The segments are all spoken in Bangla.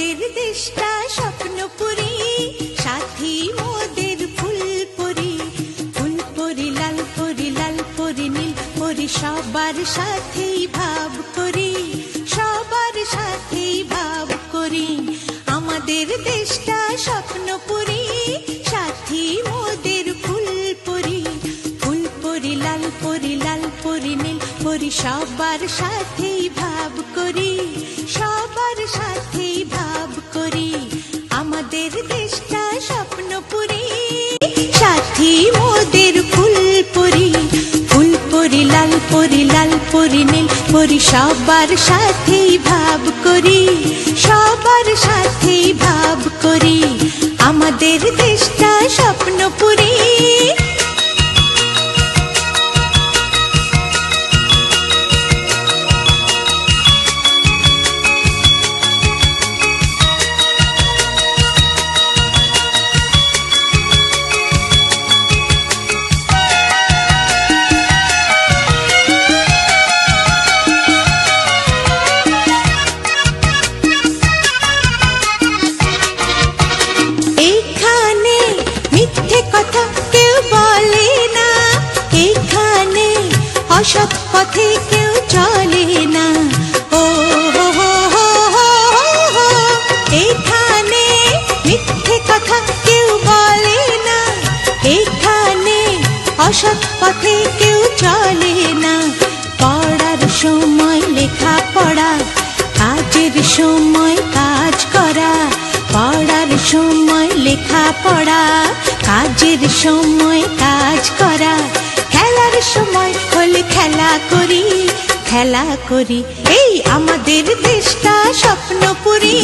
আমাদের দেশটা স্বপ্নপুরী, সাথী মোদের ফুলপুরি। ফুলপুরি লাল পরি, লাল পরি নীল পরি, সবার সাথেই ভাব করি, সবার সাথেই ভাব করি। আমাদের দেশটা স্বপ্নপুরী, সাথী মোদের ফুলপুরি। ফুলপুরি লাল পরি, লাল পরি নীল পরি, সবার সাথেই ভাব করি, সবার সাথেই ভাব করি। আমাদের দেশটা স্বপ্নপুরী, সাথী মোদের ফুলপুরি। ফুলপুরি লাল পরি, লাল পরি নীল পরি, সবার সাথেই ভাব করি, সবার সাথেই ভাব করি। আমাদের দেশটা স্বপ্নপুরী। অসৎ পথে কেউ চলে না, ও এখানে মিথ্যে কথা কেউ বলে না, এখানে অসৎ পথে কেউ চলে না। পড়ার সময় লেখা পড়া, কাজের সময় কাজ করা। পড়ার সময় লেখা পড়া, কাজের সময় কাজ করা। খেলার সময় হলে খেলা করি, খেলা করি। এই আমাদের দেশটা স্বপ্নপুরী।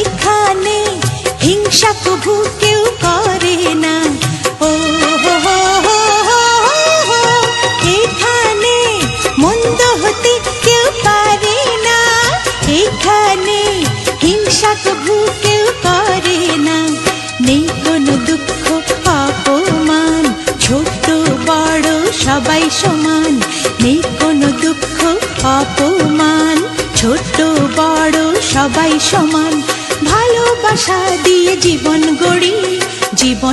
এখানে হিংসা কবু কেউ করে না, ও এখানে মন্দ হতে কেউ পারে না, এখানে হিংসা কবু কেউ করে না। নেই কোনো দুঃখ অপমান, ছোট বড় সবাই সমান। নেই কোনো দুঃখ অপমান, ছোট বড় সবাই সমান। ভালোবাসা দিয়ে জীবন গড়ি, জীবন